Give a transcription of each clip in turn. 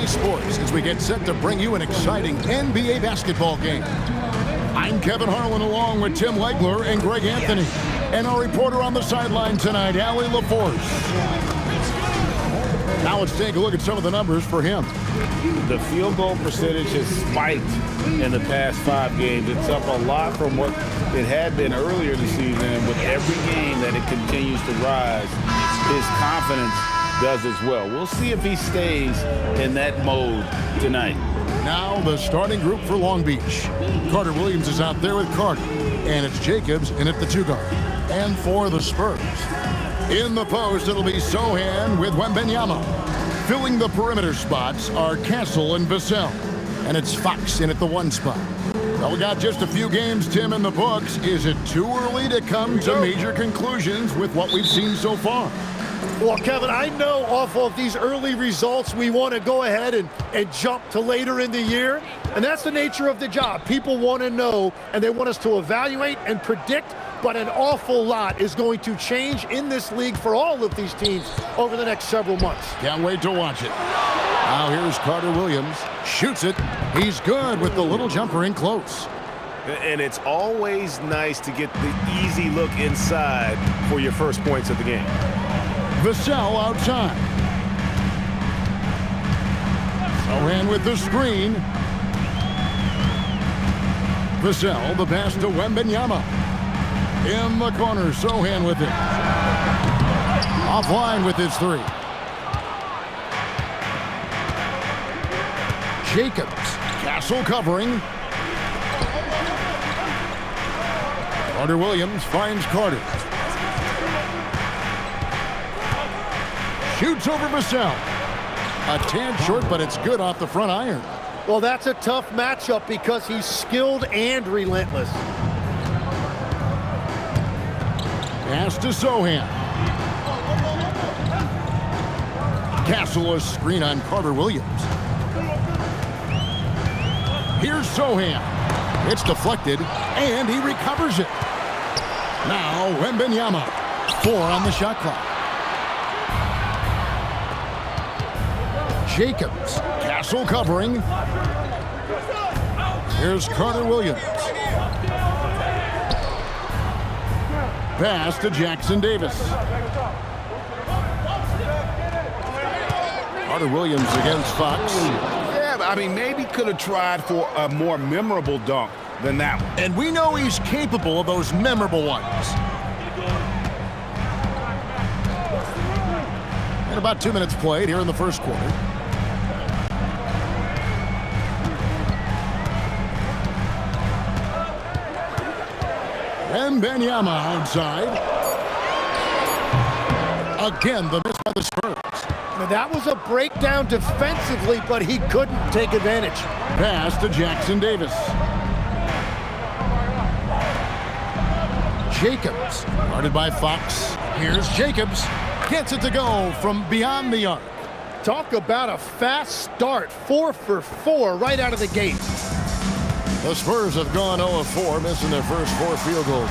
Sports as we get set to bring you an exciting NBA basketball game. I'm Kevin Harlan along with Tim Legler and Greg Anthony. And our reporter on the sideline tonight, Allie LaForce. Now let's take a look at some of the numbers for him. The field goal percentage has spiked in the past 5 games. It's up a lot from what it had been earlier this season. And with every game that it continues to rise, his confidence does as well. We'll see if he stays in that mode tonight. Now the starting group for Long Beach. Carter-Williams is out there with Carter. And it's Jacobs in at the 2 guard. And for the Spurs, in the post, it'll be Sohan with Wembanyama. Filling the perimeter spots are Castle and Vassell. And it's Fox in at the 1 spot. Well, we got just a few games, Tim, in the books. Is it too early to come to major conclusions with what we've seen so far? Well, Kevin, I know off of these early results, we want to go ahead and jump to later in the year. And that's the nature of the job. People want to know, and they want us to evaluate and predict. But an awful lot is going to change in this league for all of these teams over the next several months. Can't wait to watch it. Now here's Carter-Williams. Shoots it. He's good with the little jumper in close. And it's always nice to get the easy look inside for your first points of the game. Vassell outside. Sohan with the screen. Vassell, the pass to Wembanyama. In the corner, Sohan with it. Offline with his 3. Jacobs, Castle covering. Carter-Williams finds Carter. Shoots over Vassell. A tad short, but it's good off the front iron. Well, that's a tough matchup because he's skilled and relentless. Pass to Sohan. Castle a screen on Carter-Williams. Here's Sohan. It's deflected, and he recovers it. Now Wembanyama. 4 on the shot clock. Jacobs. Castle covering. Here's Carter-Williams. Pass to Jackson Davis. Carter-Williams against Fox. Yeah, I mean, maybe could have tried for a more memorable dunk than that one. And we know he's capable of those memorable ones. And about 2 minutes played here in the first quarter. Wembanyama outside. Again, the miss by the Spurs. Now, that was a breakdown defensively, but he couldn't take advantage. Pass to Jackson Davis. Jacobs, guarded by Fox. Here's Jacobs. Gets it to go from beyond the arc. Talk about a fast start. 4 for 4 right out of the gate. The Spurs have gone 0 of 4, missing their first 4 field goals.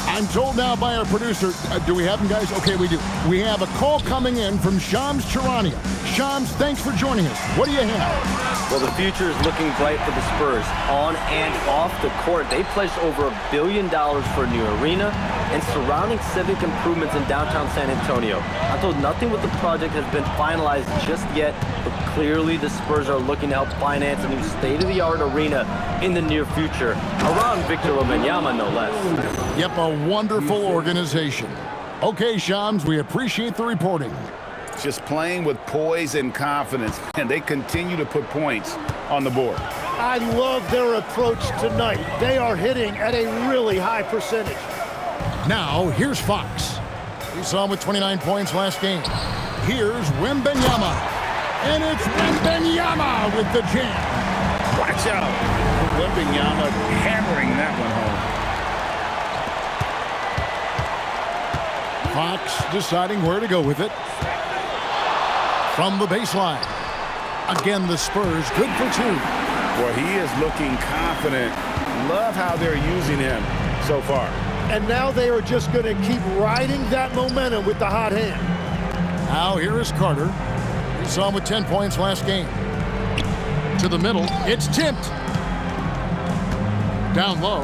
I'm told now by our producer, do we have them, guys? Okay, we do. We have a call coming in from Shams Charania. Shams, thanks for joining us. What do you have? Well, the future is looking bright for the Spurs. On and off the court, they pledged over $1 billion for a new arena and surrounding civic improvements in downtown San Antonio. I'm told nothing with the project has been finalized just yet, but clearly the Spurs are looking to help finance a new state-of-the-art arena in the near future, around Victor Wembanyama, no less. Yep, a wonderful organization. Okay, Shams, we appreciate the reporting. Just playing with poise and confidence, and they continue to put points on the board. I love their approach tonight. They are hitting at a really high percentage. Now, here's Fox. We saw him with 29 points last game. Here's Wembanyama. And it's Wembanyama with the jam. Watch out. Wembanyama hammering that one home. Fox deciding where to go with it. From the baseline. Again, the Spurs good for 2. Well, he is looking confident. Love how they're using him so far. And now they are just going to keep riding that momentum with the hot hand. Now here is Carter. We saw him with 10 points last game. To the middle. It's tipped. Down low.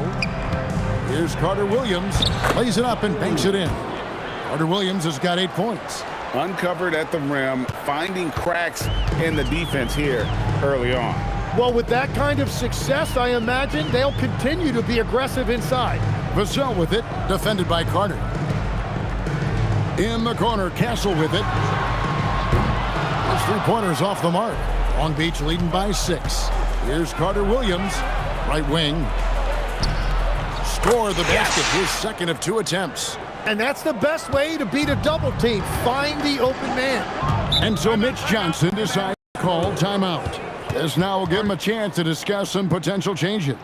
Here's Carter-Williams. Lays it up and banks it in. Carter-Williams has got 8 points. Uncovered at the rim, finding cracks in the defense here early on. Well, with that kind of success, I imagine they'll continue to be aggressive inside. Vassell with it, defended by Carter. In the corner, Castle with it. His 3-pointers off the mark. Long Beach leading by 6. Here's Carter-Williams, right wing. Score the basket, his second of 2 attempts. And that's the best way to beat a double team. Find the open man. And so Mitch Johnson decides to call timeout. This now will give him a chance to discuss some potential changes.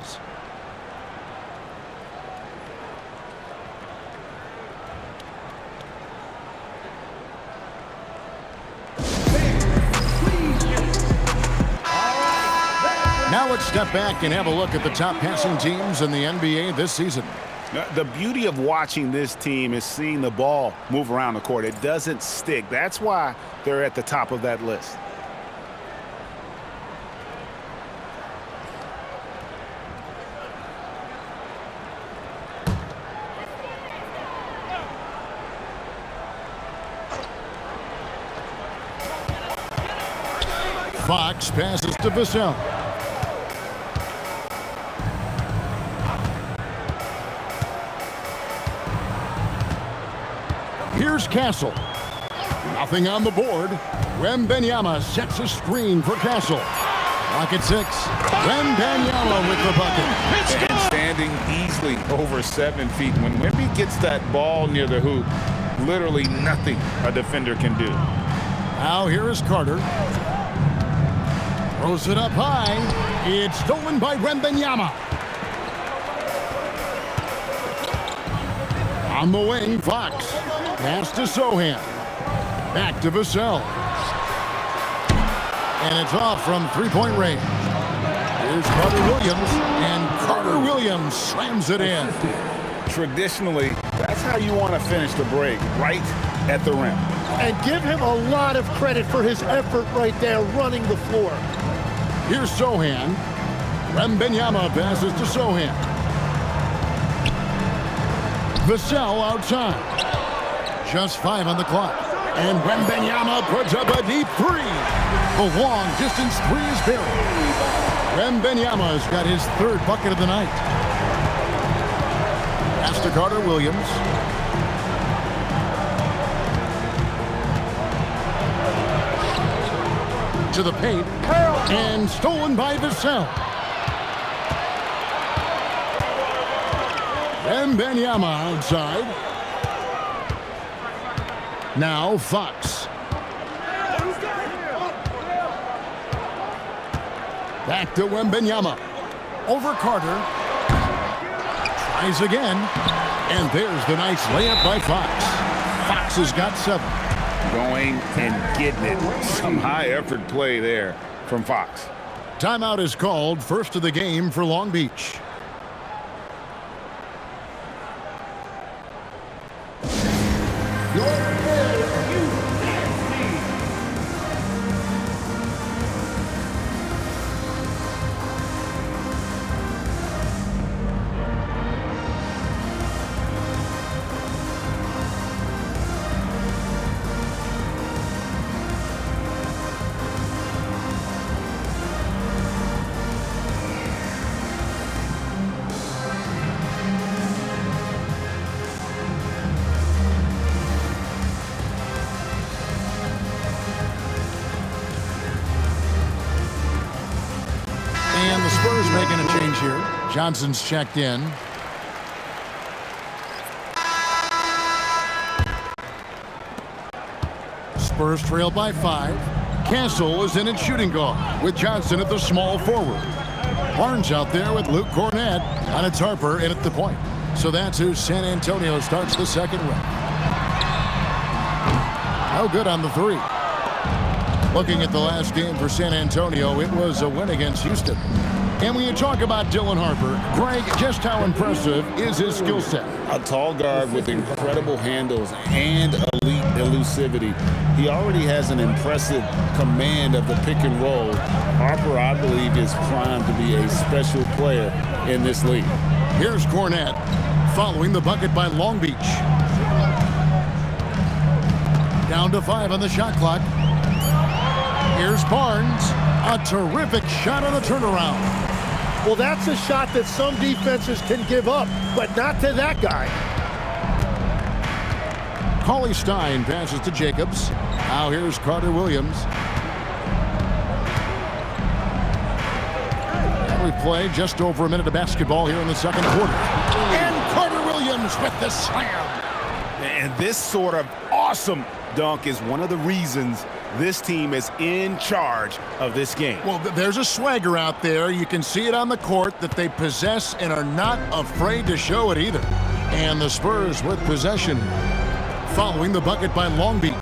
Now let's step back and have a look at the top passing teams in the NBA this season. The beauty of watching this team is seeing the ball move around the court. It doesn't stick. That's why they're at the top of that list. Fox passes to Vassell. Here's Castle. Nothing on the board. Wembanyama sets a screen for Castle. Clock at 6. Wembanyama with the bucket. And standing easily over 7 feet. When Wemby gets that ball near the hoop, literally nothing a defender can do. Now here is Carter. Throws it up high. It's stolen by Wembanyama. On the wing, Fox. Pass to Sohan. Back to Vassell. And it's off from 3-point range. Here's Carter-Williams. And Carter-Williams slams it in. Traditionally, that's how you want to finish the break, right at the rim. And give him a lot of credit for his effort right there running the floor. Here's Sohan. Wembanyama passes to Sohan. Vassell outside. Just 5 on the clock. And Wembanyama puts up a deep 3. The long distance 3 is buried. Wembanyama's got his 3rd bucket of the night. Pass to Carter-Williams. To the paint. And stolen by Vassell. Wembanyama outside. Now Fox. Back to Wembanyama. Over Carter. Tries again. And there's the nice layup by Fox. Fox has got 7. Going and getting it. Some high-effort play there from Fox. Timeout is called. First of the game for Long Beach. And the Spurs making a change here. Johnson's checked in. Spurs trail by 5. Castle is in at shooting guard with Johnson at the small forward. Barnes out there with Luke Cornett, and it's Harper in at the point. So that's who San Antonio starts the second with. No good on the 3. Looking at the last game for San Antonio, it was a win against Houston. And when you talk about Dylan Harper, Greg, just how impressive is his skill set? A tall guard with incredible handles and elite elusivity. He already has an impressive command of the pick and roll. Harper I believe is primed to be a special player in this league. Here's Cornette following the bucket by Long Beach. Down to 5 on the shot clock. Here's Barnes. A terrific shot on the turnaround. Well, that's a shot that some defenses can give up, but not to that guy. Cauley Stein passes to Jacobs. Now here's Carter-Williams. We play just over a minute of basketball here in the second quarter. And Carter-Williams with the slam. And this sort of awesome dunk is one of the reasons this team is in charge of this game. Well, there's a swagger out there. You can see it on the court that they possess and are not afraid to show it either. And the Spurs with possession. Following the bucket by Long Beach.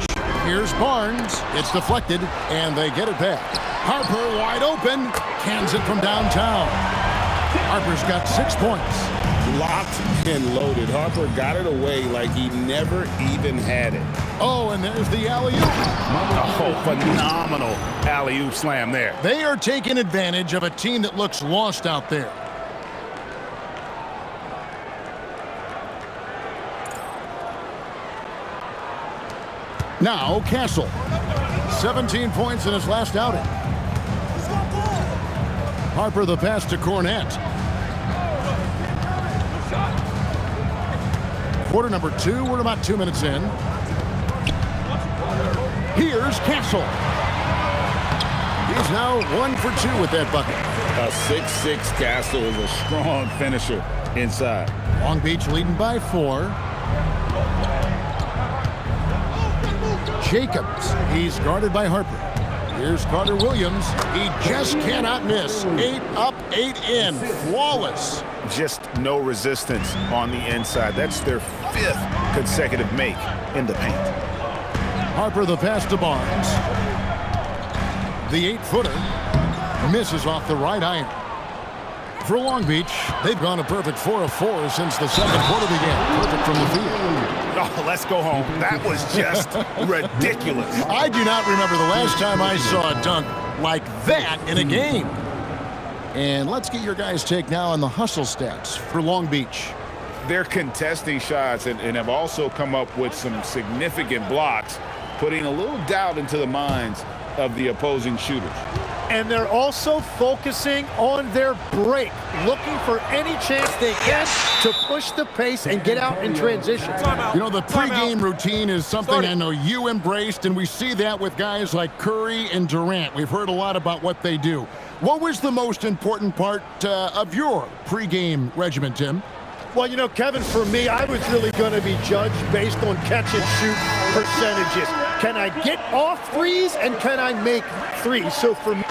Here's Barnes. It's deflected, and they get it back. Harper wide open. Cans it from downtown. Harper's got 6 points. Locked and loaded. Harper got it away like he never even had it. Oh, and there's the alley-oop. Oh, phenomenal alley-oop slam there. They are taking advantage of a team that looks lost out there. Now, Castle. 17 points in his last outing. Harper the pass to Cornette. Quarter number 2. We're about 2 minutes in. Here's Castle. He's now 1 for 2 with that bucket. A 6'6" Castle is a strong finisher inside. Long Beach leading by 4. Jacobs. He's guarded by Harper. Here's Carter-Williams. He just cannot miss. 8 up, 8 in. Flawless. Just no resistance on the inside. That's their 5th consecutive make in the paint. Harper the pass to Barnes. The 8-footer misses off the right iron. For Long Beach, they've gone a perfect 4 of 4 since the second quarter began. Perfect from the field. Oh, let's go home. That was just ridiculous. I do not remember the last time I saw a dunk like that in a game. And let's get your guys' take now on the hustle stats for Long Beach. They're contesting shots and have also come up with some significant blocks, putting a little doubt into the minds of the opposing shooters. And they're also focusing on their break, looking for any chance they can to push the pace and get out in transition. You know, the pregame routine is something I know you embraced, and we see that with guys like Curry and Durant. We've heard a lot about what they do. What was the most important part of your pregame regimen, Tim? Well, you know, Kevin, for me, I was really going to be judged based on catch-and-shoot percentages. Can I get off threes and can I make threes? So for me...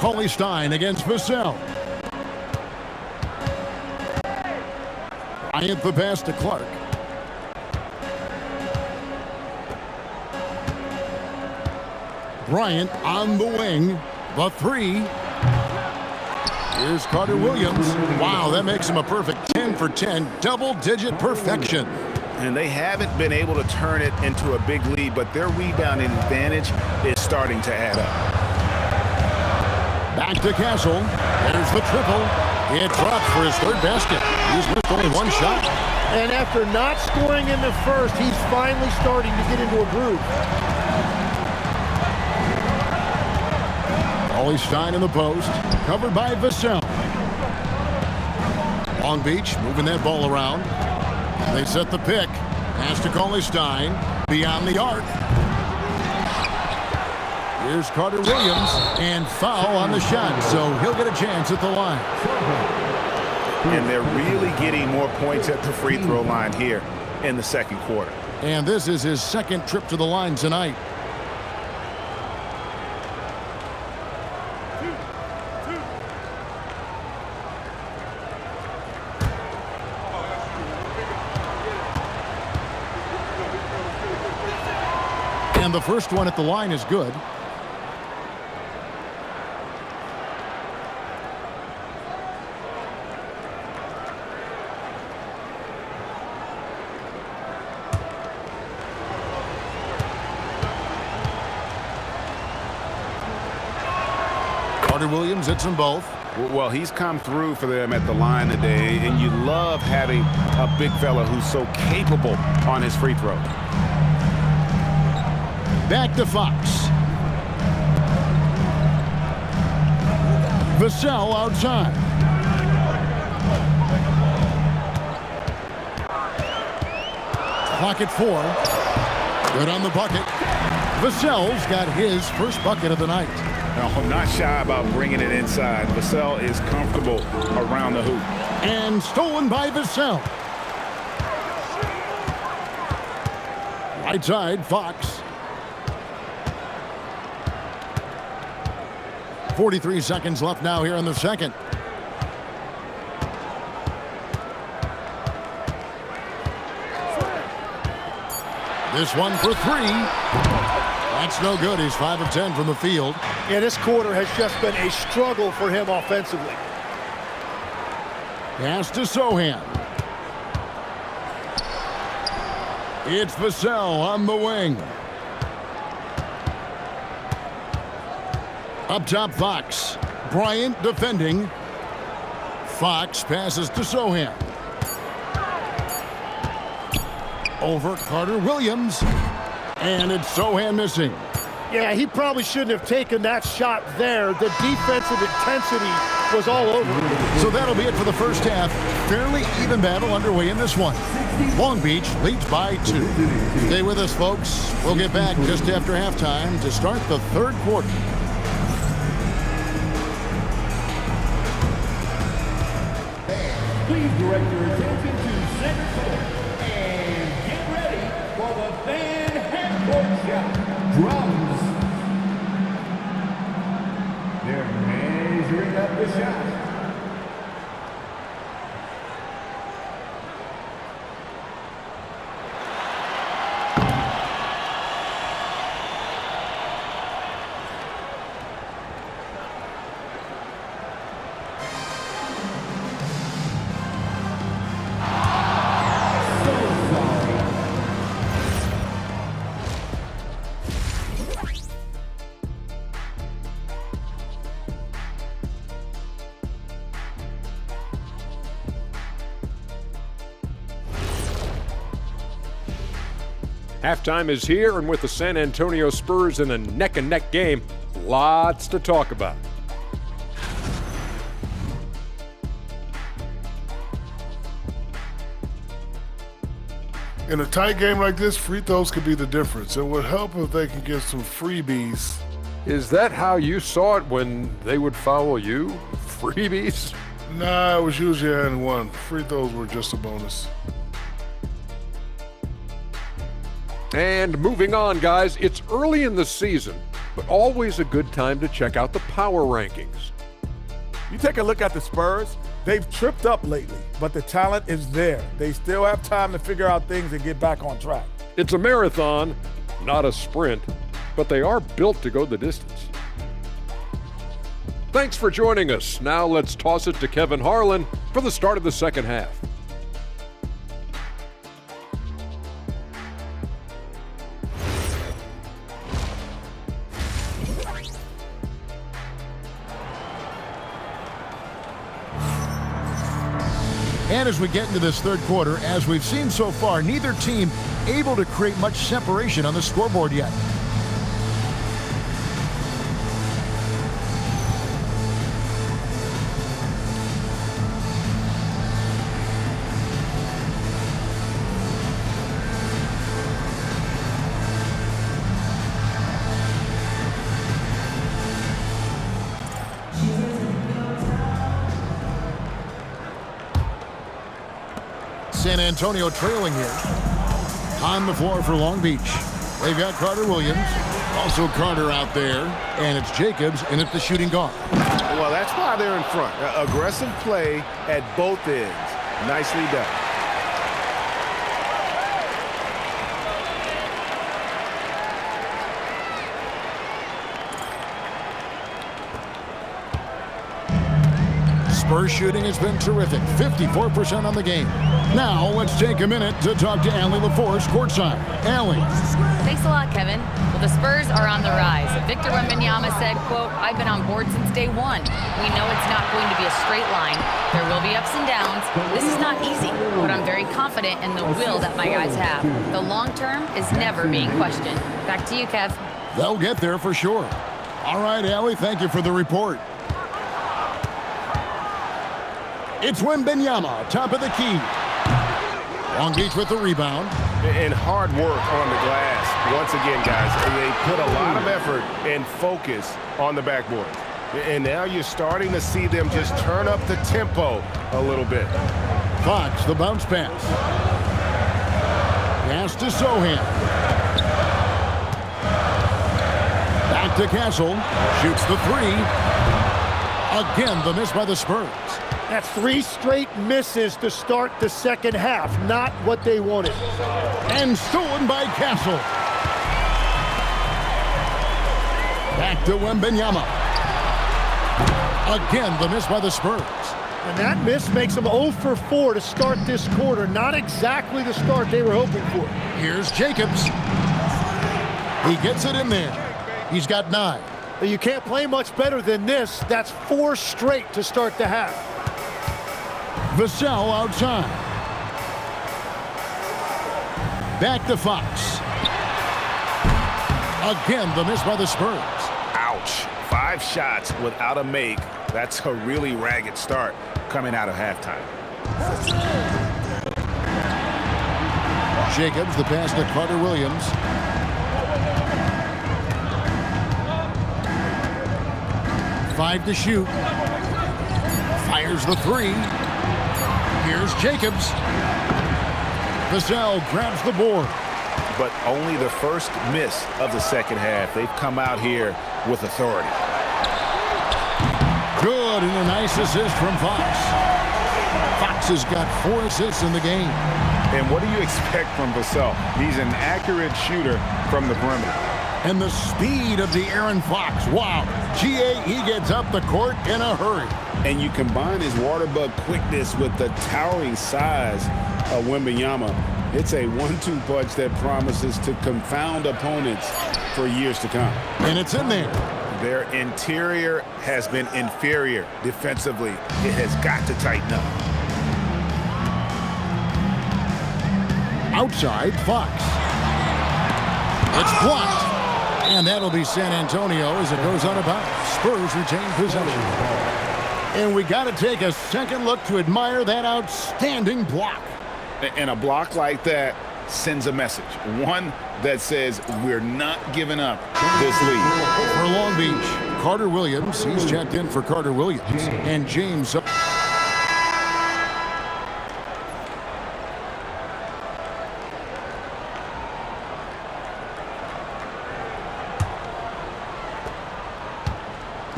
Cauley Stein against Vassell. Bryant the pass to Clark. Bryant on the wing. The 3. Here's Carter-Williams. Wow, that makes him a perfect 10 for 10. Double-digit perfection. And they haven't been able to turn it into a big lead, but their rebounding advantage is starting to add up. Back to Castle. There's the triple. It drops for his 3rd basket. He's missed only 1 shot. And after not scoring in the first, he's finally starting to get into a groove. Cauley Stein in the post. Covered by Vassell. Long Beach moving that ball around. They set the pick. Pass to Cauley Stein. Beyond the arc. Here's Carter-Williams. And foul on the shot. So he'll get a chance at the line. And they're really getting more points at the free throw line here in the second quarter. And this is his 2nd trip to the line tonight. And the first one at the line is good. Carter-Williams hits them both. Well, he's come through for them at the line today, and you love having a big fella who's so capable on his free throw. Back to Fox. Vassell outside. Clock at 4. Good on the bucket. Vassell's got his first bucket of the night. No, not shy about bringing it inside. Vassell is comfortable around the hoop. And stolen by Vassell. Right side, Fox. 43 seconds left now here in the second. This one for 3. That's no good. He's 5 of 10 from the field. Yeah, this quarter has just been a struggle for him offensively. Pass to Sohan. It's Vassell on the wing. Up top, Fox. Bryant defending. Fox passes to Sohan. Over Carter-Williams. And it's Sohan missing. Yeah, he probably shouldn't have taken that shot there. The defensive intensity was all over him. So that'll be it for the first half. Fairly even battle underway in this one. Long Beach leads by 2. Stay with us, folks. We'll get back just after halftime to start the third quarter. Please direct your attention to center court and get ready for the fan half-court shot. Drums. They're measuring up the shot. Halftime is here, and with the San Antonio Spurs in a neck-and-neck game, lots to talk about. In a tight game like this, free throws could be the difference. It would help if they could get some freebies. Is that how you saw it when they would foul you? Freebies? Nah, it was usually and one. Free throws were just a bonus. And moving on, guys, it's early in the season, but always a good time to check out the power rankings. You take a look at the Spurs, they've tripped up lately, but the talent is there. They still have time to figure out things and get back on track. It's a marathon, not a sprint, but they are built to go the distance. Thanks for joining us. Now let's toss it to Kevin Harlan for the start of the second half. And as we get into this third quarter, as we've seen so far, neither team able to create much separation on the scoreboard yet. San Antonio trailing here. On the floor for Long Beach. They've got Carter-Williams. Also Carter out there. And it's Jacobs in at the shooting guard. Well, that's why they're in front. Aggressive play at both ends. Nicely done. Spurs shooting has been terrific, 54% on the game. Now let's take a minute to talk to Allie LaForce courtside. Allie. Thanks a lot, Kevin. Well, the Spurs are on the rise. Victor Wembanyama said, quote, "I've been on board since day one. We know it's not going to be a straight line. There will be ups and downs. This is not easy, but I'm very confident in the will that my guys have. The long term is never being questioned." Back to you, Kev. They'll get there for sure. All right, Allie, thank you for the report. It's Wembanyama, top of the key. Long Beach with the rebound. And hard work on the glass. Once again, guys, they put a lot of effort and focus on the backboard. And now you're starting to see them just turn up the tempo a little bit. Fox, the bounce pass. Pass to Sohan. Back to Castle. Shoots the three. Again, the miss by the Spurs. That's 3 straight misses to start the second half. Not what they wanted. And stolen by Castle. Back to Wembanyama. Again, the miss by the Spurs. And that miss makes them 0 for 4 to start this quarter. Not exactly the start they were hoping for. Here's Jacobs. He gets it in there. He's got 9. You can't play much better than this. That's 4 straight to start the half. Vassell outside. Back to Fox. Again, the miss by the Spurs. Ouch. 5 shots without a make. That's a really ragged start coming out of halftime. Jacobs, the pass to Carter-Williams. Five to shoot. Fires the three. Here's Jacobs. Vassell grabs the board. But only the first miss of the second half. They've come out here with authority. Good, and a nice assist from Fox. Fox has got 4 assists in the game. And what do you expect from Vassell? He's an accurate shooter from the perimeter. And the speed of the Aaron Fox. Wow. He gets up the court in a hurry. And you combine his water bug quickness with the towering size of Wembanyama. It's a 1-2 punch that promises to confound opponents for years to come. And it's in there. Their interior has been inferior defensively. It has got to tighten up. Outside, Fox. It's blocked. And that'll be San Antonio as it goes on about. Spurs retain possession. And we got to take a second look to admire that outstanding block. And a block like that sends a message. One that says we're not giving up this lead. For Long Beach, Carter-Williams. He's checked in for Carter-Williams. And James.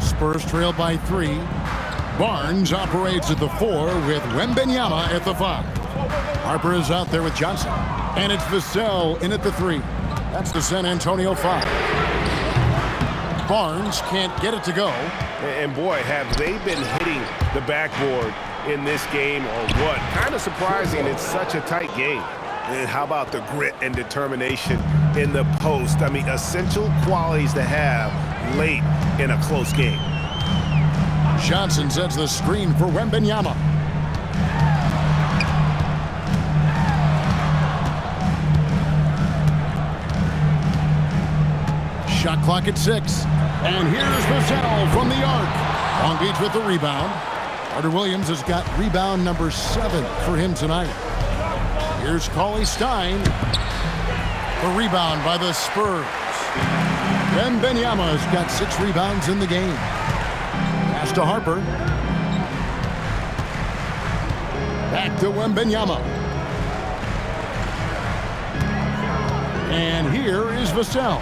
Spurs trail by 3. Barnes operates at the 4 with Wembanyama at the 5. Harper is out there with Johnson. And it's Vassell in at the 3. That's the San Antonio 5. Barnes can't get it to go. And boy, have they been hitting the backboard in this game or what? Kind of surprising. It's such a tight game. And how about the grit and determination in the post? I mean, essential qualities to have late in a close game. Johnson sets the screen for Wembanyama. Shot clock at 6. And here's Vassell from the arc. Long Beach with the rebound. Carter-Williams has got rebound number 7 for him tonight. Here's Cauley Stein. The rebound by the Spurs. Wembanyama has got 6 rebounds in the game. Pass to Harper. Back to Wembanyama. And here is Vassell.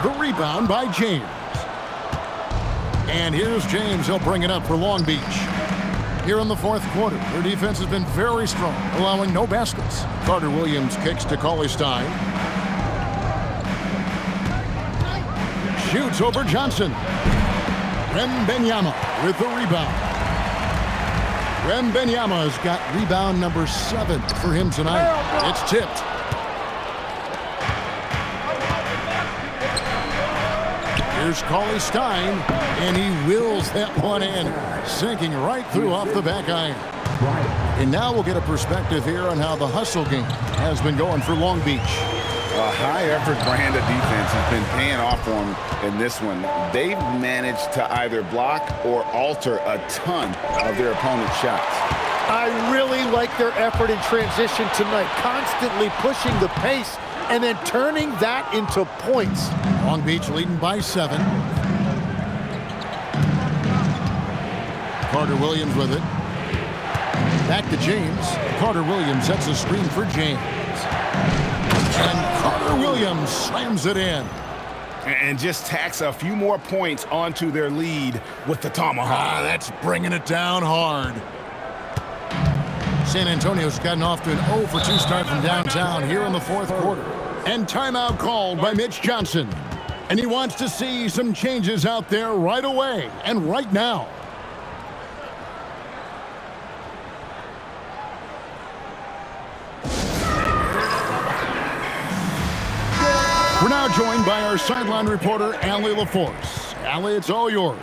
The rebound by James. And here's James. He'll bring it up for Long Beach. Here in the 4th quarter, their defense has been very strong, allowing no baskets. Carter-Williams kicks to Cauley Stein. shoots over Johnson. Wembanyama with the rebound. Wembanyama's got rebound number 7 for him tonight. It's tipped. Here's Cauley Stein, and he wills that one in, sinking right through off the back iron. And now we'll get a perspective here on how the hustle game has been going for Long Beach. A high-effort brand of defense has been paying off for them in this one. They've managed to either block or alter a ton of their opponent's shots. I really like their effort in transition tonight, constantly pushing the pace and then turning that into points. Long Beach leading by 7. Carter-Williams with it. Back to James. Carter-Williams sets a screen for James. And Carter-Williams slams it in. And just tacks a few more points onto their lead with the tomahawk. That's bringing it down hard. San Antonio's gotten off to an 0 for 2 start from downtown here in the 4th quarter. And timeout called by Mitch Johnson. And he wants to see some changes out there right away and right now. We're now joined by our sideline reporter, Allie LaForce. Allie, it's all yours.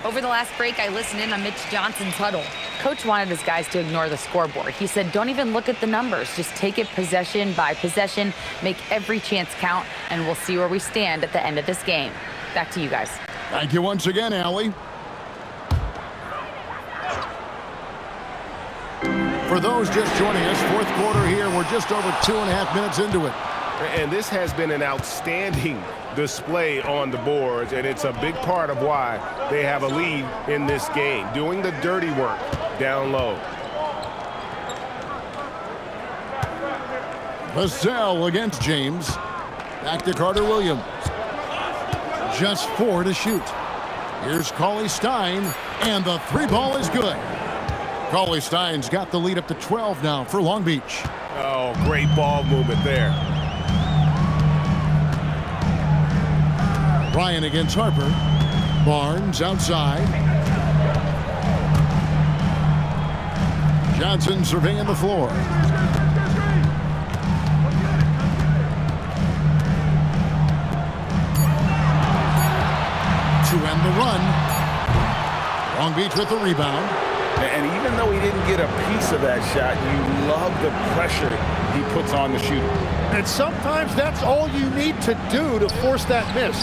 Over the last break, I listened in on Mitch Johnson's huddle. Coach wanted his guys to ignore the scoreboard. He said, don't even look at the numbers. Just take it possession by possession, make every chance count, and we'll see where we stand at the end of this game. Back to you guys. Thank you once again, Allie. For those just joining us, 4th quarter here. We're just over 2.5 minutes into it. And this has been an outstanding display on the boards, and it's a big part of why they have a lead in this game, doing the dirty work down low. Vassell against James. Back to Carter-Williams. Just 4 to shoot. Here's Cauley Stein, and the 3 ball is good. Cauley Stein's got the lead up to 12 now for Long Beach. Oh, great ball movement there. Ryan against Harper. Barnes outside. Johnson surveying the floor. To end the run. Long Beach with the rebound. And even though he didn't get a piece of that shot, you love the pressure he puts on the shooter. And sometimes that's all you need to do to force that miss.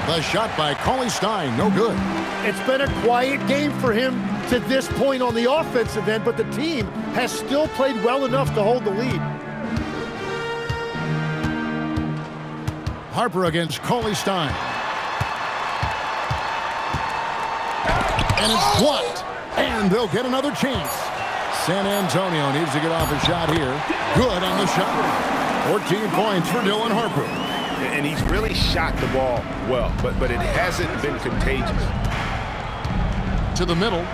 The shot by Cauley Stein, no good. It's been a quiet game for him to this point on the offensive end, but the team has still played well enough to hold the lead. Harper against Cauley Stein. And it's blocked. And they'll get another chance. San Antonio needs to get off a shot here. Good on the shot. 14 points for Dylan Harper. And he's really shot the ball well, but it hasn't been contagious. To the middle.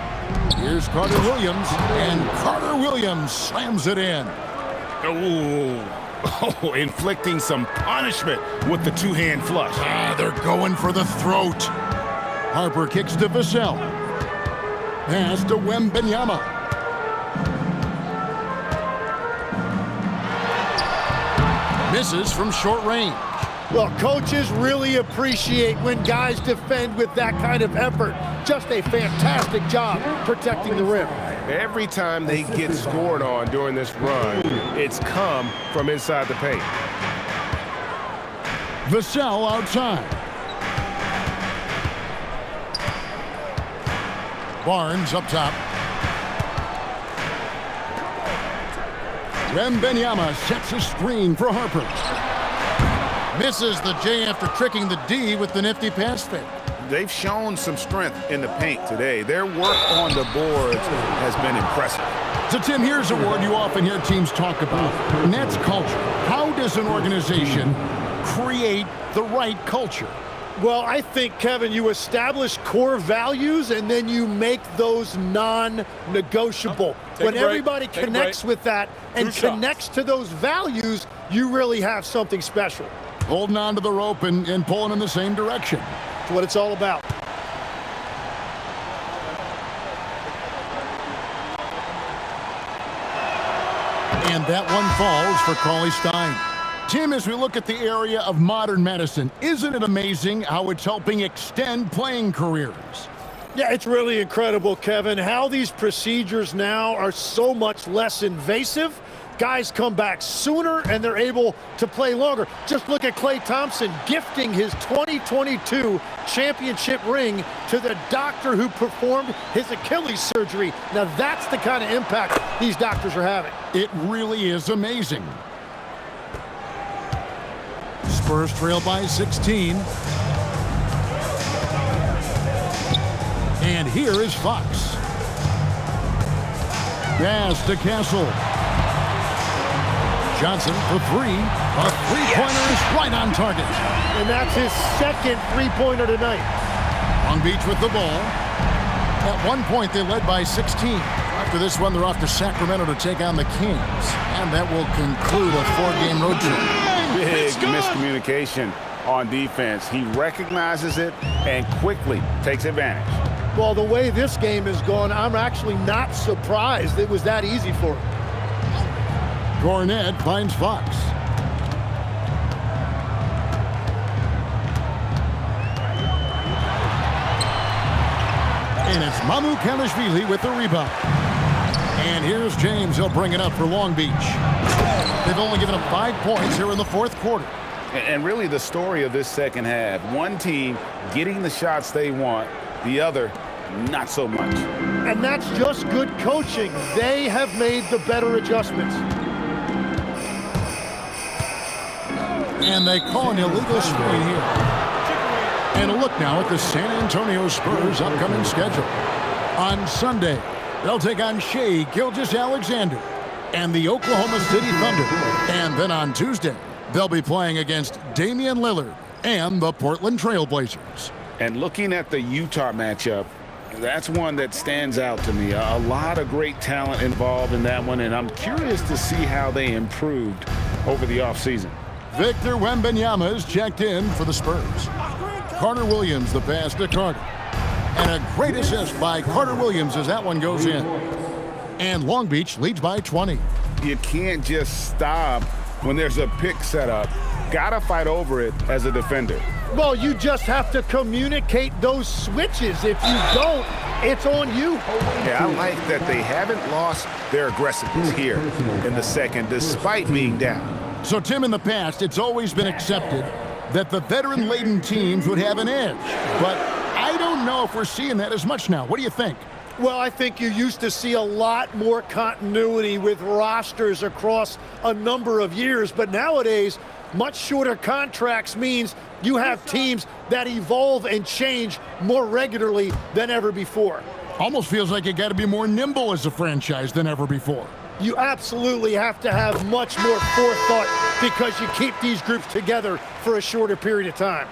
Here's Carter-Williams. And Carter-Williams slams it in. Oh, inflicting some punishment with the 2-hand flush. They're going for the throat. Harper kicks to Vassell. Pass to Wembanyama. Misses from short range. Well, coaches really appreciate when guys defend with that kind of effort. Just a fantastic job protecting the rim. Every time they get scored on during this run, it's come from inside the paint. Vassell outside. Barnes up top. Wembanyama sets a screen for Harper. Misses the J after tricking the D with the nifty pass fake. They've shown some strength in the paint today. Their work on the boards has been impressive. So, Tim, here's a word you often hear teams talk about, and that's culture. How does an organization create the right culture? Well, I think, Kevin, you establish core values and then you make those non-negotiable. When everybody connects with that and connects to those values, you really have something special. holding on to the rope and pulling in the same direction. That's what it's all about. And that one falls for Cauley Stein. Tim, as we look at the area of modern medicine, isn't it amazing how it's helping extend playing careers? Yeah, it's really incredible, Kevin, how these procedures now are so much less invasive. Guys come back sooner and they're able to play longer. Just look at Klay Thompson gifting his 2022 championship ring to the doctor who performed his Achilles surgery. Now that's the kind of impact these doctors are having. It really is amazing. Spurs trail by 16. And here is Fox. Pass to Castle. Johnson for three. A three-pointer is right on target. And that's his second three-pointer tonight. Long Beach with the ball. At one point, they led by 16. After this one, they're off to Sacramento to take on the Kings. And that will conclude a four-game road trip. Big miscommunication on defense. He recognizes it and quickly takes advantage. Well, the way this game has gone, I'm actually not surprised it was that easy for him. Cornette finds Fox. And it's Mamu Kalashvili with the rebound. And here's James. He'll bring it up for Long Beach. They've only given up 5 points here in the fourth quarter. And really the story of this second half, one team getting the shots they want, the other not so much. And that's just good coaching. They have made the better adjustments. And they call an illegal screen here. And a look now at the San Antonio Spurs' upcoming schedule. On Sunday, they'll take on Shai Gilgeous-Alexander and the Oklahoma City Thunder. And then on Tuesday, they'll be playing against Damian Lillard and the Portland Trail Blazers. And looking at the Utah matchup, that's one that stands out to me. A lot of great talent involved in that one, and I'm curious to see how they improved over the offseason. Victor Wembanyama is checked in for the Spurs. Carter-Williams, the pass to Carter. And a great assist by Carter-Williams as that one goes in. And Long Beach leads by 20. You can't just stop when there's a pick set up. Gotta fight over it as a defender. Well, you just have to communicate those switches. If you don't, it's on you. Yeah, I like that they haven't lost their aggressiveness here in the second, despite being down. So, Tim, in the past, it's always been accepted that the veteran-laden teams would have an edge. But I don't know if we're seeing that as much now. What do you think? Well, I think you used to see a lot more continuity with rosters across a number of years. But nowadays, much shorter contracts means you have teams that evolve and change more regularly than ever before. Almost feels like you got to be more nimble as a franchise than ever before. You absolutely have to have much more forethought because you keep these groups together for a shorter period of time.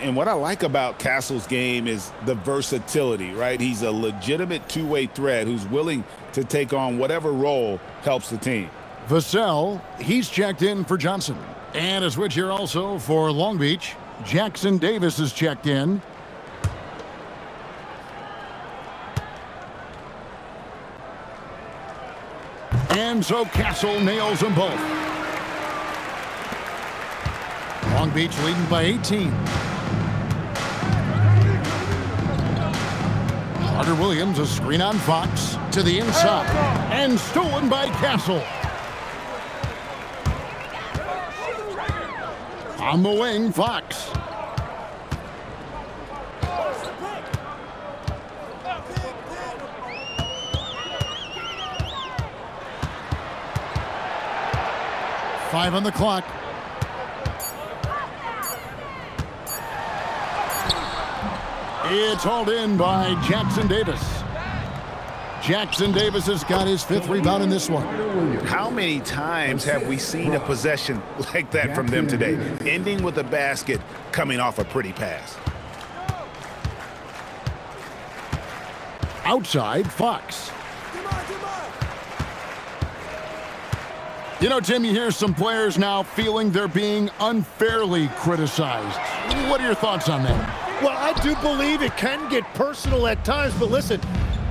And what I like about Castle's game is the versatility, right? He's a legitimate two-way threat who's willing to take on whatever role helps the team. Vassell, he's checked in for Johnson. And a switch here also for Long Beach. Jackson Davis is checked in. And so Castle nails them both. Long Beach leading by 18. Carter-Williams, a screen on Fox to the inside. And stolen by Castle. On the wing, Fox. Five on the clock. It's hauled in by Jackson Davis. Jackson Davis has got his 5th rebound in this one. How many times have we seen a possession like that from them today, ending with a basket coming off a pretty pass? Outside, Fox. You know, Tim, you hear some players now feeling they're being unfairly criticized. What are your thoughts on that? Well, I do believe it can get personal at times, but listen,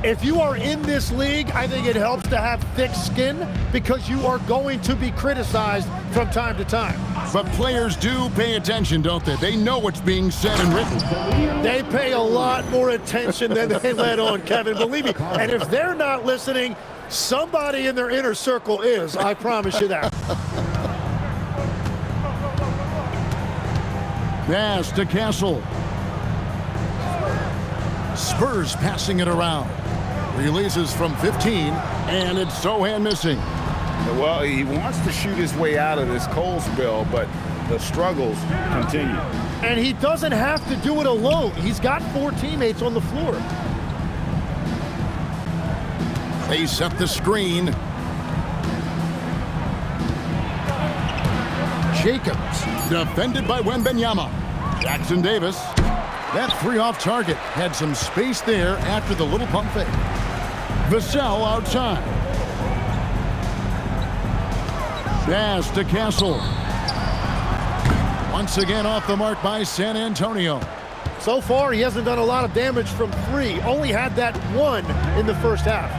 if you are in this league, I think it helps to have thick skin because you are going to be criticized from time to time. But players do pay attention, don't they? They know what's being said and written. They pay a lot more attention than they let on, Kevin, believe me. And if they're not listening, somebody in their inner circle is. I promise you that. Pass to Castle. Spurs passing it around. Releases from 15, and it's Sohan missing. Well, he wants to shoot his way out of this cold spell, but the struggles continue. And he doesn't have to do it alone. He's got 4 teammates on the floor. They set the screen. Jacobs, defended by Wembanyama. Jackson Davis. That 3 off target. Had some space there after the little pump fake. Vassell outside. Pass to Castle. Once again off the mark by San Antonio. So far, he hasn't done a lot of damage from 3. Only had that 1 in the first half.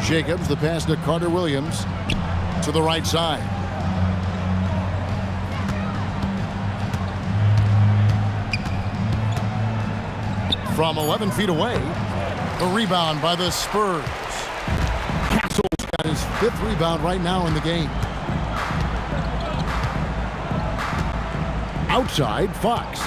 Jacobs, the pass to Carter-Williams. To the right side. From 11 feet away, the rebound by the Spurs. Castle's got his 5th rebound right now in the game. Outside, Fox.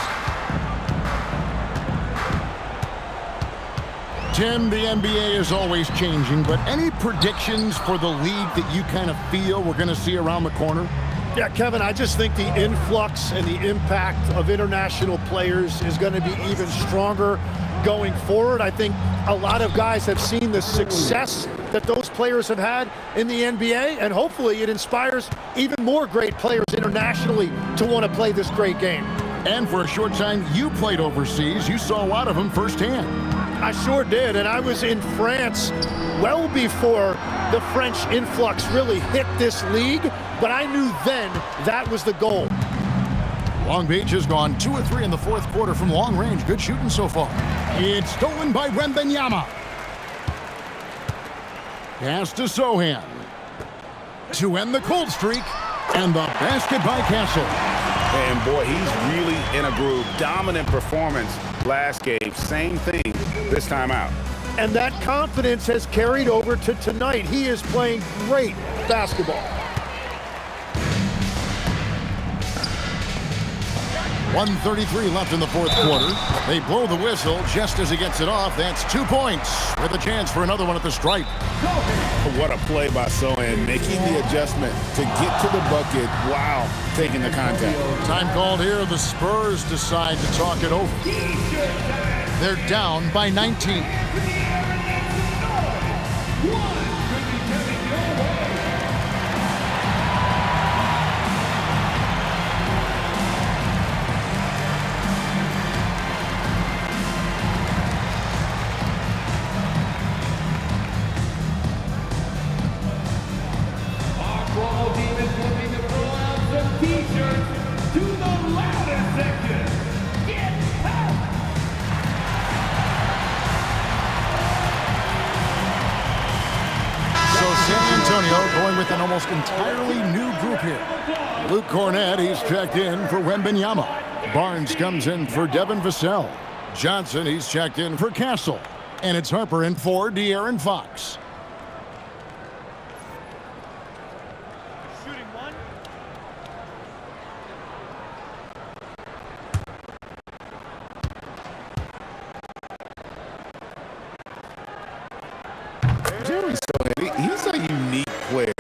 Tim, the NBA is always changing, but any predictions for the league that you kind of feel we're going to see around the corner? Yeah, Kevin, I just think the influx and the impact of international players is going to be even stronger going forward. I think a lot of guys have seen the success that those players have had in the NBA, and hopefully it inspires even more great players internationally to want to play this great game. And for a short time, you played overseas. You saw a lot of them firsthand. I sure did, and I was in France well before the French influx really hit this league, but I knew then that was the goal. Long Beach has gone 2 of 3 in the 4th quarter from long range. Good shooting so far. It's stolen by Wembanyama. Pass to Sohan. To end the cold streak, and the basket by Castle. And boy, he's really in a groove. Dominant performance last game. Same thing this time out. And that confidence has carried over to tonight. He is playing great basketball. 1:33 left in the 4th quarter. They blow the whistle just as he gets it off. That's 2 points with a chance for another one at the stripe. What a play by Sohan, making the adjustment to get to the bucket while taking the contact. Time called here. The Spurs decide to talk it over. They're down by 19. Going with an almost entirely new group here. Luke Cornett, he's checked in for Wembanyama. Barnes comes in for Devin Vassell. Johnson, he's checked in for Castle. And it's Harper in for De'Aaron Fox. Shooting one. He's a unique player.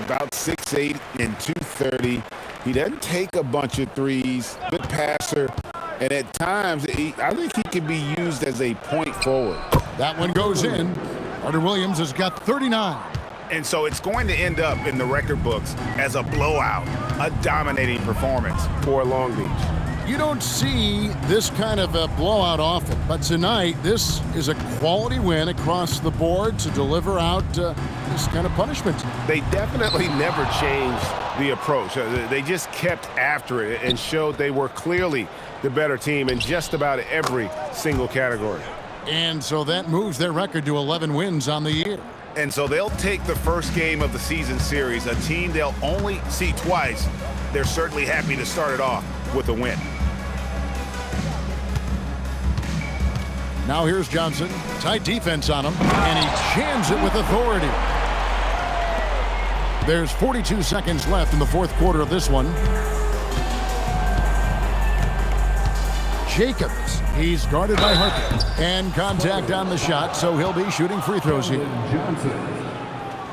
About 6'8" and 230. He doesn't take a bunch of threes. Good passer. And at times, I think he can be used as a point forward. That one goes in. Carter-Williams has got 39. And so it's going to end up in the record books as a blowout, a dominating performance for Long Beach. You don't see this kind of a blowout often, but tonight this is a quality win across the board to deliver out this kind of punishment. They definitely never changed the approach. They just kept after it and showed they were clearly the better team in just about every single category. And so that moves their record to 11 wins on the year. And so they'll take the first game of the season series, a team they'll only see twice. They're certainly happy to start it off with a win. Now here's Johnson. Tight defense on him, and he jams it with authority. There's 42 seconds left in the fourth quarter of this one. Jacobs, he's guarded by Harper. And contact on the shot, so he'll be shooting free throws here. Johnson,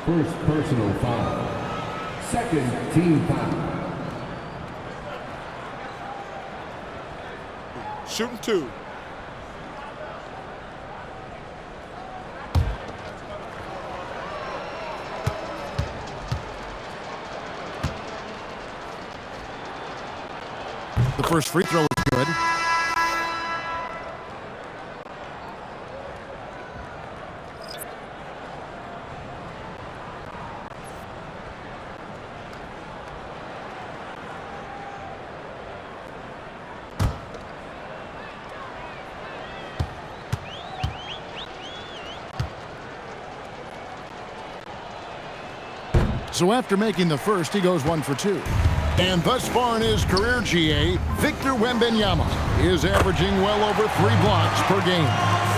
first personal foul. Second team foul. Shooting 2. The first free throw is good. So after making the first, he goes 1 for 2. And thus far in his career, GA, Victor Wembanyama is averaging well over 3 blocks per game.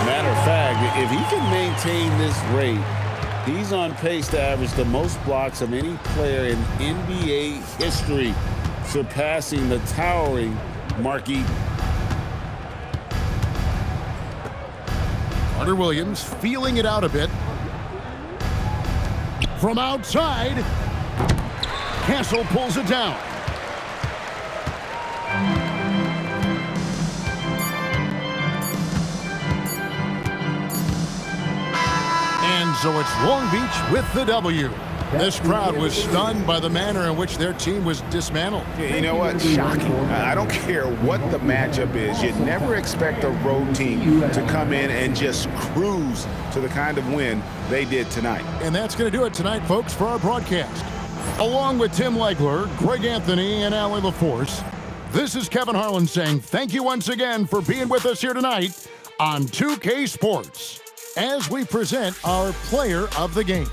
Matter of fact, if he can maintain this rate, he's on pace to average the most blocks of any player in NBA history, surpassing the towering Mark Eaton. Carter-Williams feeling it out a bit. From outside, Castle pulls it down. And so it's Long Beach with the W. This crowd was stunned by the manner in which their team was dismantled. You know what? Shocking. I don't care what the matchup is. You never expect a road team to come in and just cruise to the kind of win they did tonight. And that's going to do it tonight, folks, for our broadcast. Along with Tim Legler, Greg Anthony, and Allie LaForce, this is Kevin Harlan saying thank you once again for being with us here tonight on 2K Sports as we present our player of the game.